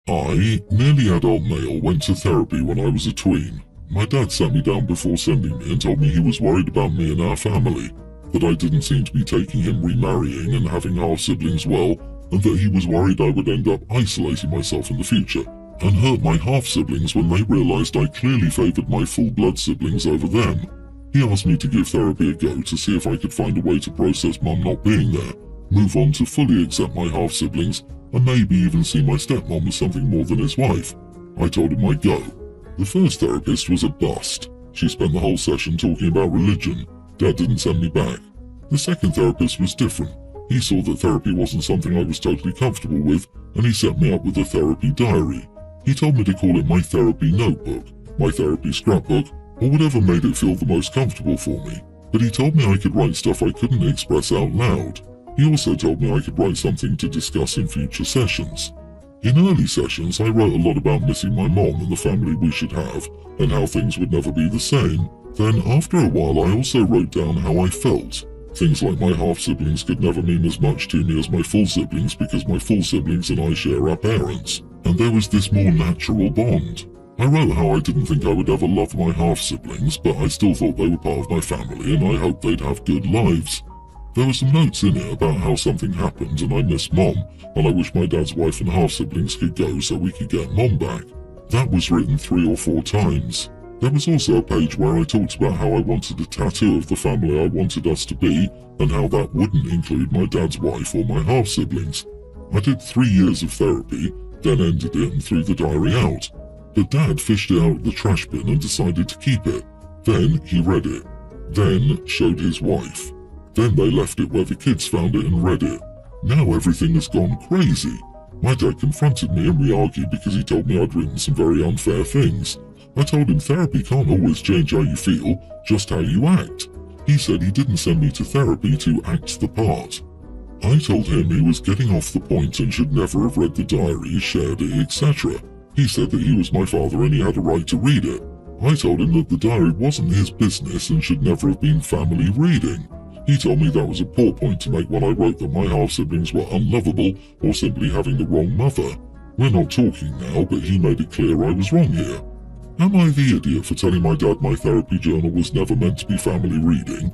I, nearly adult male, went to therapy when I was a tween. My dad sat me down before sending me and told me he was worried about me and our family, that I didn't seem to be taking him remarrying and having half-siblings well, and that he was worried I would end up isolating myself in the future, and hurt my half-siblings when they realised I clearly favoured my full-blood siblings over them. He asked me to give therapy a go to see if I could find a way to process Mum not being there, move on to fully accept my half-siblings, and maybe even see my stepmom as something more than his wife. I told him I'd go. The first therapist was a bust. She spent the whole session talking about religion. Dad didn't send me back. The second therapist was different. He saw that therapy wasn't something I was totally comfortable with, and he set me up with a therapy diary. He told me to call it my therapy notebook, my therapy scrapbook, or whatever made it feel the most comfortable for me. But he told me I could write stuff I couldn't express out loud. He also told me I could write something to discuss in future sessions. In early sessions, I wrote a lot about missing my mom and the family we should have, and how things would never be the same. Then, after a while, I also wrote down how I felt. Things like my half-siblings could never mean as much to me as my full siblings because my full siblings and I share our parents, and there was this more natural bond. I wrote how I didn't think I would ever love my half-siblings, but I still thought they were part of my family and I hoped they'd have good lives. There were some notes in it about how something happened and I miss Mom, and I wish my dad's wife and half-siblings could go so we could get Mom back. That was written 3 or 4 times. There was also a page where I talked about how I wanted a tattoo of the family I wanted us to be, and how that wouldn't include my dad's wife or my half-siblings. I did 3 years of therapy, then ended it and threw the diary out. But Dad fished it out of the trash bin and decided to keep it. Then he read it. Then showed his wife. Then they left it where the kids found it and read it. Now everything has gone crazy. My dad confronted me and we argued because he told me I'd written some very unfair things. I told him therapy can't always change how you feel, just how you act. He said he didn't send me to therapy to act the part. I told him he was getting off the point and should never have read the diary, shared it, etc. He said that he was my father and he had a right to read it. I told him that the diary wasn't his business and should never have been family reading. He told me that was a poor point to make when I wrote that my half-siblings were unlovable or simply having the wrong mother. We're not talking now, but he made it clear I was wrong here. Am I the idiot for telling my dad my therapy journal was never meant to be family reading?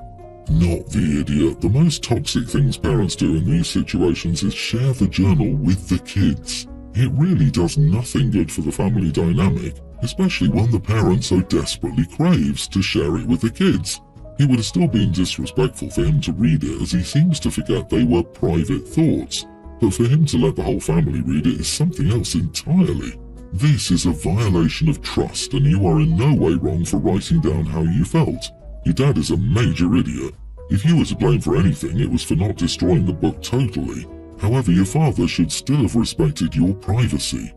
Not the idiot. The most toxic things parents do in these situations is share the journal with the kids. It really does nothing good for the family dynamic, especially when the parent so desperately craves to share it with the kids. It would have still been disrespectful for him to read it, as he seems to forget they were private thoughts. But for him to let the whole family read it is something else entirely. This is a violation of trust, and you are in no way wrong for writing down how you felt. Your dad is a major idiot. If you were to blame for anything, it was for not destroying the book totally. However, your father should still have respected your privacy.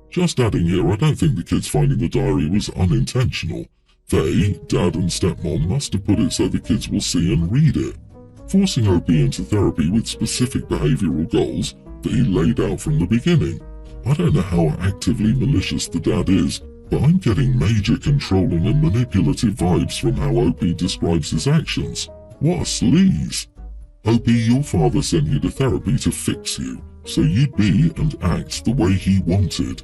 Just adding here, I don't think the kids finding the diary was unintentional. They, Dad and Stepmom, must have put it so the kids will see and read it. Forcing OP into therapy with specific behavioural goals that he laid out from the beginning. I don't know how actively malicious the dad is, but I'm getting major controlling and manipulative vibes from how OP describes his actions. What a sleaze. OP, your father sent you to therapy to fix you, so you'd be and act the way he wanted.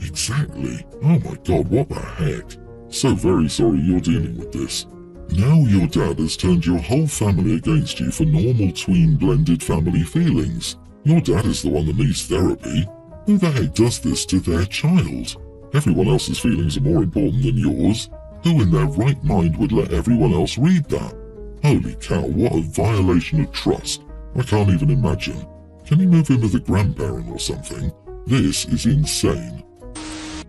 Exactly. Oh my god, what the heck. So very sorry you're dealing with this. Now your dad has turned your whole family against you for normal tween blended family feelings. Your dad is the one that needs therapy. Who the heck does this to their child? Everyone else's feelings are more important than yours. Who in their right mind would let everyone else read that? Holy cow, what a violation of trust. I can't even imagine. Can you move in with a grandparent or something? This is insane.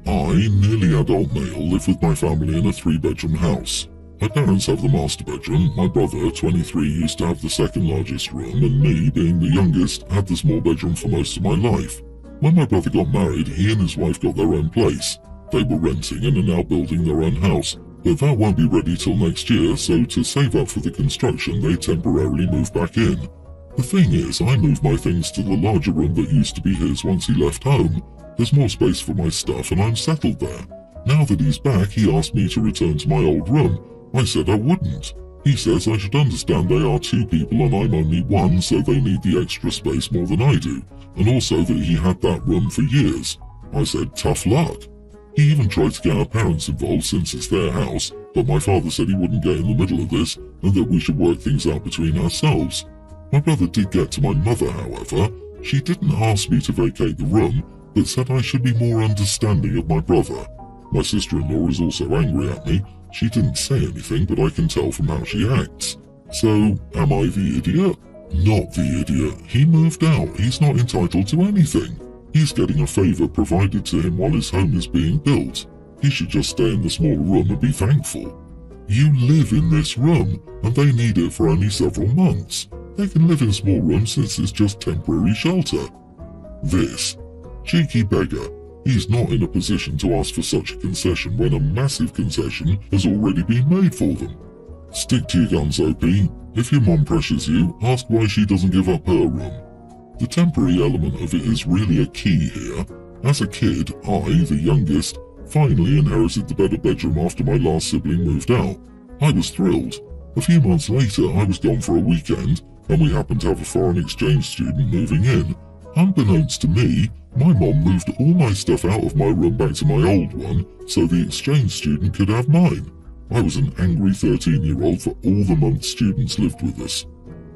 I, nearly adult male, live with my family in a 3-bedroom house. My parents have the master bedroom, my brother, 23, used to have the second largest room, and me, being the youngest, had the small bedroom for most of my life. When my brother got married, he and his wife got their own place. They were renting and are now building their own house, but that won't be ready till next year, so to save up for the construction, they temporarily moved back in. The thing is, I moved my things to the larger room that used to be his once he left home. There's more space for my stuff and I'm settled there. Now that he's back, he asked me to return to my old room. I said I wouldn't. He says I should understand they are 2 people and I'm only 1, so they need the extra space more than I do, and also that he had that room for years. I said tough luck. He even tried to get our parents involved since it's their house, but my father said he wouldn't get in the middle of this and that we should work things out between ourselves. My brother did get to my mother, however. She didn't ask me to vacate the room, but said I should be more understanding of my brother. My sister-in-law is also angry at me. She didn't say anything, but I can tell from how she acts. So, am I the idiot? Not the idiot. He moved out. He's not entitled to anything. He's getting a favour provided to him while his home is being built. He should just stay in the smaller room and be thankful. You live in this room, and they need it for only several months. They can live in small rooms since it's just temporary shelter. This cheeky beggar. He's not in a position to ask for such a concession when a massive concession has already been made for them. Stick to your guns, OP. If your mom pressures you, ask why she doesn't give up her room. The temporary element of it is really a key here. As a kid, I, the youngest, finally inherited the better bedroom after my last sibling moved out. I was thrilled. A few months later, I was gone for a weekend, and we happened to have a foreign exchange student moving in. Unbeknownst to me, my mom moved all my stuff out of my room back to my old one, so the exchange student could have mine. I was an angry 13-year-old for all the months students lived with us.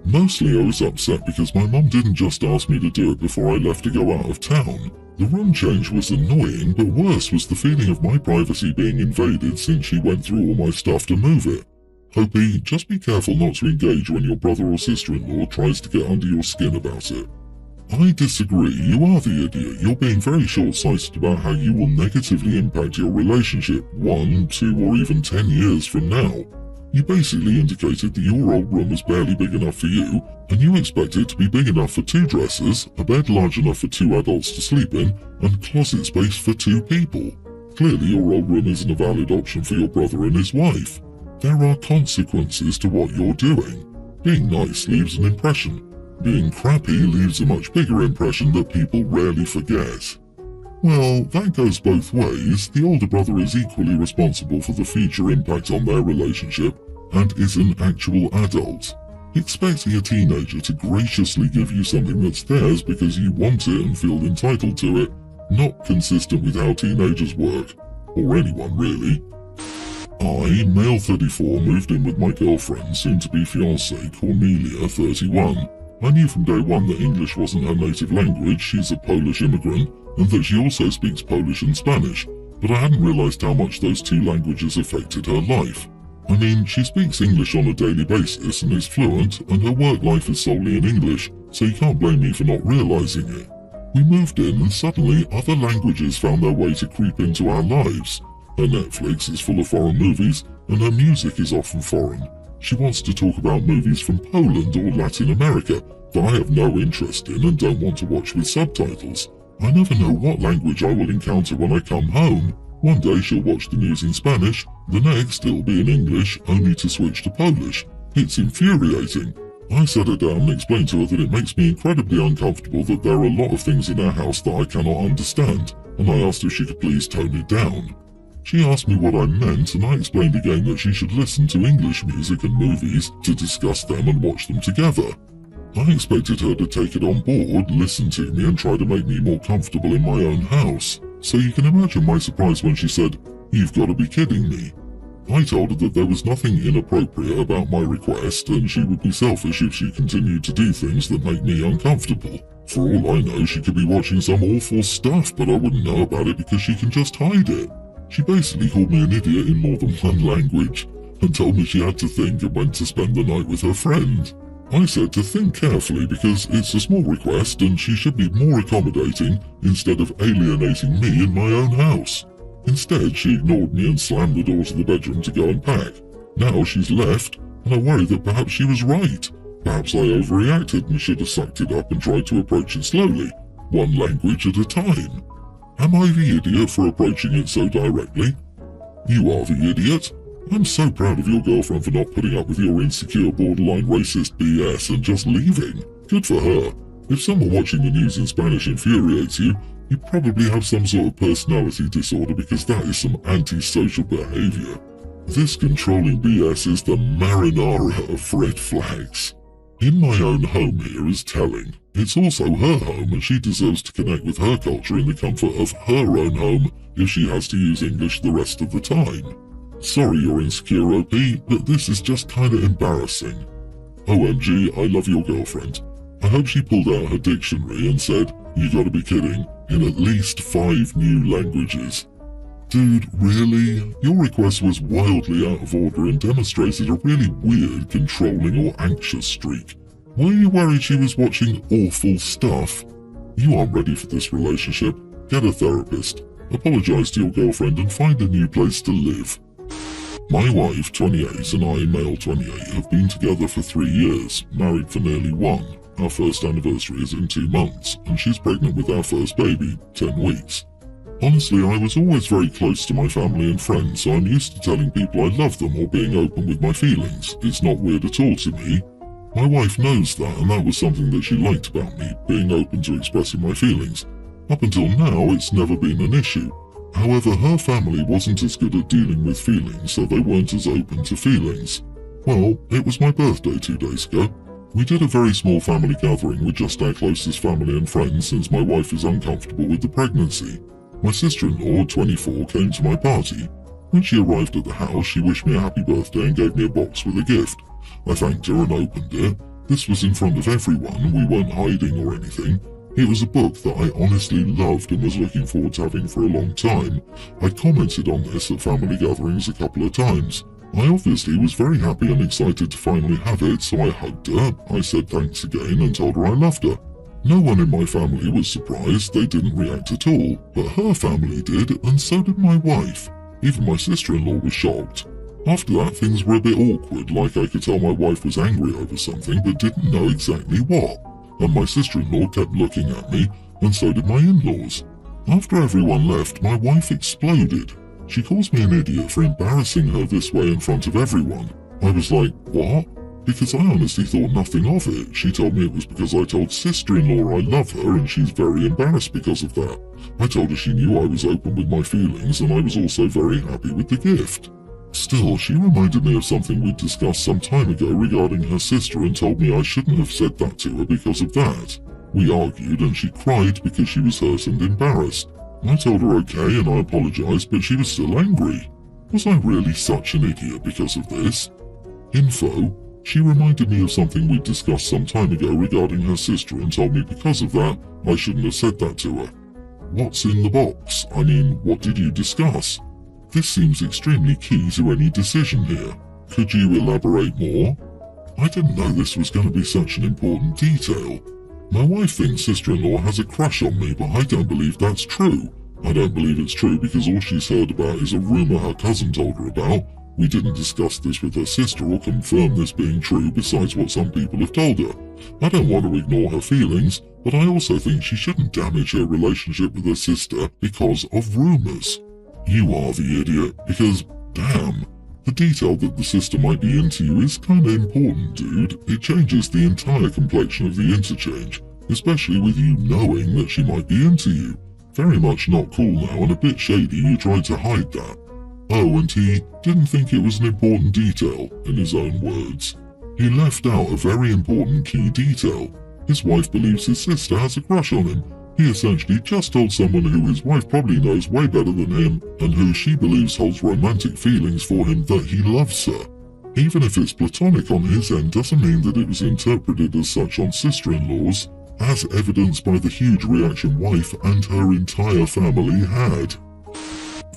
Mostly I was upset because my mom didn't just ask me to do it before I left to go out of town. The room change was annoying, but worse was the feeling of my privacy being invaded since she went through all my stuff to move it. Hopi, just be careful not to engage when your brother or sister-in-law tries to get under your skin about it. I disagree. You are the idiot. You're being very short-sighted about how you will negatively impact your relationship 1, 2, or even 10 years from now. You basically indicated that your old room is barely big enough for you, and you expect it to be big enough for 2 dressers, a bed large enough for 2 adults to sleep in, and closet space for 2 people. Clearly your old room isn't a valid option for your brother and his wife. There are consequences to what you're doing. Being nice leaves an impression. Being crappy leaves a much bigger impression that people rarely forget. Well, that goes both ways. The older brother is equally responsible for the future impact on their relationship and is an actual adult. Expecting a teenager to graciously give you something that's theirs because you want it and feel entitled to it, not consistent with how teenagers work. Or anyone, really. I, male 34, moved in with my girlfriend, soon-to-be fiancée, Cornelia, 31. I knew from day one that English wasn't her native language. She's a Polish immigrant, and that she also speaks Polish and Spanish, but I hadn't realised how much those 2 languages affected her life. I mean, she speaks English on a daily basis and is fluent, and her work life is solely in English, so you can't blame me for not realising it. We moved in and suddenly other languages found their way to creep into our lives. Her Netflix is full of foreign movies, and her music is often foreign. She wants to talk about movies from Poland or Latin America that I have no interest in and don't want to watch with subtitles. I never know what language I will encounter when I come home. One day she'll watch the news in Spanish, the next it'll be in English, only to switch to Polish. It's infuriating. I sat her down and explained to her that it makes me incredibly uncomfortable that there are a lot of things in our house that I cannot understand, and I asked if she could please tone it down. She asked me what I meant, and I explained again that she should listen to English music and movies to discuss them and watch them together. I expected her to take it on board, listen to me, and try to make me more comfortable in my own house. So you can imagine my surprise when she said, "You've got to be kidding me." I told her that there was nothing inappropriate about my request, and she would be selfish if she continued to do things that make me uncomfortable. For all I know, she could be watching some awful stuff, but I wouldn't know about it because she can just hide it. She basically called me an idiot in more than one language, and told me she had to think and went to spend the night with her friend. I said to think carefully because it's a small request and she should be more accommodating instead of alienating me in my own house. Instead, she ignored me and slammed the door to the bedroom to go and pack. Now she's left, and I worry that perhaps she was right. Perhaps I overreacted and should have sucked it up and tried to approach it slowly, one language at a time. Am I the idiot for approaching it so directly? You are the idiot. I'm so proud of your girlfriend for not putting up with your insecure, borderline racist BS and just leaving. Good for her. If someone watching the news in Spanish infuriates you, you probably have some sort of personality disorder because that is some antisocial behavior. This controlling BS is the marinara of red flags. In my own home here is telling. It's also her home and she deserves to connect with her culture in the comfort of her own home if she has to use English the rest of the time. Sorry you're insecure, OP, but this is just kinda embarrassing. OMG, I love your girlfriend. I hope she pulled out her dictionary and said, "You gotta be kidding," in at least 5 new languages. Dude, really? Your request was wildly out of order and demonstrated a really weird, controlling or anxious streak. Were you worried she was watching awful stuff? You aren't ready for this relationship. Get a therapist. Apologize to your girlfriend and find a new place to live. My wife, 28, and I, male 28, have been together for 3 years, married for nearly 1. Our first anniversary is in 2 months, and she's pregnant with our first baby, 10 weeks. Honestly, I was always very close to my family and friends, so I'm used to telling people I love them or being open with my feelings. It's not weird at all to me. My wife knows that, and that was something that she liked about me, being open to expressing my feelings. Up until now, it's never been an issue. However, her family wasn't as good at dealing with feelings, so they weren't as open to feelings. Well, it was my birthday 2 days ago. We did a very small family gathering with just our closest family and friends since my wife is uncomfortable with the pregnancy. My sister-in-law, 24, came to my party. When she arrived at the house, she wished me a happy birthday and gave me a box with a gift. I thanked her and opened it. This was in front of everyone, we weren't hiding or anything. It was a book that I honestly loved and was looking forward to having for a long time. I commented on this at family gatherings a couple of times. I obviously was very happy and excited to finally have it, so I hugged her, I said thanks again and told her I loved her. No one in my family was surprised, they didn't react at all, but her family did, and so did my wife. Even my sister-in-law was shocked. After that, things were a bit awkward, like I could tell my wife was angry over something but didn't know exactly what. And my sister-in-law kept looking at me, and so did my in-laws. After everyone left, my wife exploded. She calls me an idiot for embarrassing her this way in front of everyone. I was like, what? Because I honestly thought nothing of it. She told me it was because I told sister-in-law I love her and she's very embarrassed because of that. I told her she knew I was open with my feelings and I was also very happy with the gift. Still, she reminded me of something we'd discussed some time ago regarding her sister and told me I shouldn't have said that to her because of that. We argued and she cried because she was hurt and embarrassed. I told her okay and I apologized, but she was still angry. Was I really such an idiot because of this? Info. She reminded me of something we'd discussed some time ago regarding her sister and told me because of that, I shouldn't have said that to her. What's in the box? I mean, what did you discuss? This seems extremely key to any decision here. Could you elaborate more? I didn't know this was going to be such an important detail. My wife thinks sister-in-law has a crush on me, but I don't believe that's true. I don't believe it's true because all she's heard about is a rumor her cousin told her about. We didn't discuss this with her sister or confirm this being true besides what some people have told her. I don't want to ignore her feelings, but I also think she shouldn't damage her relationship with her sister because of rumors. You are the idiot, because, damn, the detail that the sister might be into you is kinda important, dude. It changes the entire complexion of the interchange, especially with you knowing that she might be into you. Very much not cool now and a bit shady you tried to hide that. Oh, and he didn't think it was an important detail, in his own words. He left out a very important key detail. His wife believes his sister has a crush on him. He essentially just told someone who his wife probably knows way better than him and who she believes holds romantic feelings for him that he loves her. Even if it's platonic on his end doesn't mean that it was interpreted as such on sister-in-laws, as evidenced by the huge reaction wife and her entire family had.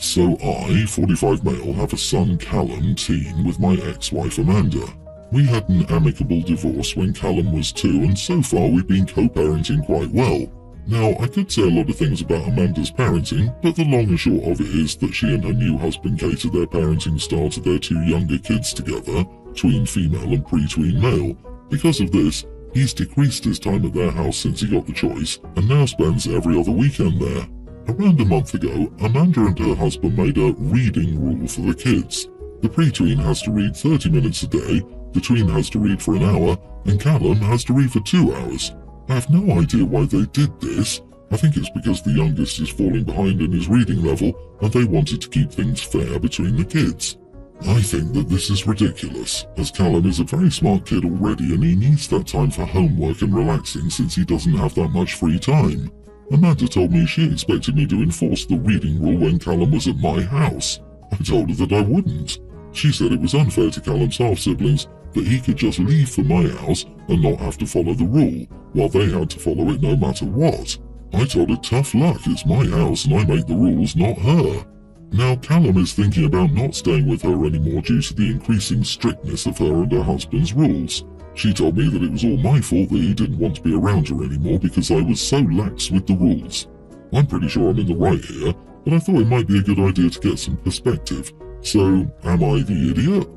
So I, 45 male, have a son Callum, teen, with my ex-wife Amanda. We had an amicable divorce when Callum was 2 and so far we've been co-parenting quite well. Now, I could say a lot of things about Amanda's parenting, but the long and short of it is that she and her new husband cater their parenting style to their 2 younger kids together, tween female and pre-tween male. Because of this, he's decreased his time at their house since he got the choice, and now spends every other weekend there. Around a month ago, Amanda and her husband made a reading rule for the kids. The pre-tween has to read 30 minutes a day, the tween has to read for an hour, and Callum has to read for 2 hours. I have no idea why they did this. I think it's because the youngest is falling behind in his reading level and they wanted to keep things fair between the kids. I think that this is ridiculous, as Callum is a very smart kid already and he needs that time for homework and relaxing since he doesn't have that much free time. Amanda told me she expected me to enforce the reading rule when Callum was at my house. I told her that I wouldn't. She said it was unfair to Callum's half-siblings that he could just leave for my house and not have to follow the rule, while they had to follow it no matter what. I told her tough luck, it's my house and I make the rules, not her. Now Callum is thinking about not staying with her anymore due to the increasing strictness of her and her husband's rules. She told me that it was all my fault that he didn't want to be around her anymore because I was so lax with the rules. I'm pretty sure I'm in the right here, but I thought it might be a good idea to get some perspective. So, am I the idiot?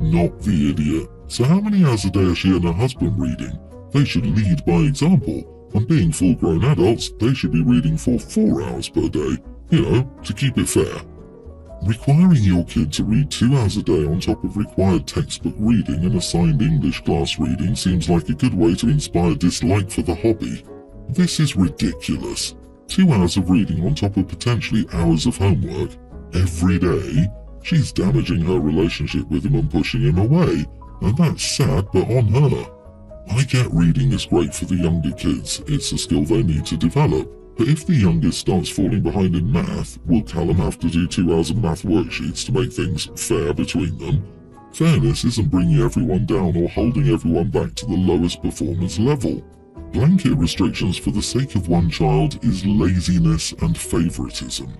Not the idiot. So how many hours a day is she and her husband reading? They should lead by example. And being full-grown adults, they should be reading for 4 hours per day. You know, to keep it fair. Requiring your kid to read 2 hours a day on top of required textbook reading and assigned English class reading seems like a good way to inspire dislike for the hobby. This is ridiculous. 2 hours of reading on top of potentially hours of homework every day? She's damaging her relationship with him and pushing him away, and that's sad but on her. I get reading is great for the younger kids, it's a skill they need to develop. But if the youngest starts falling behind in math, will Callum have to do 2 hours of math worksheets to make things fair between them? Fairness isn't bringing everyone down or holding everyone back to the lowest performance level. Blanket restrictions for the sake of one child is laziness and favoritism.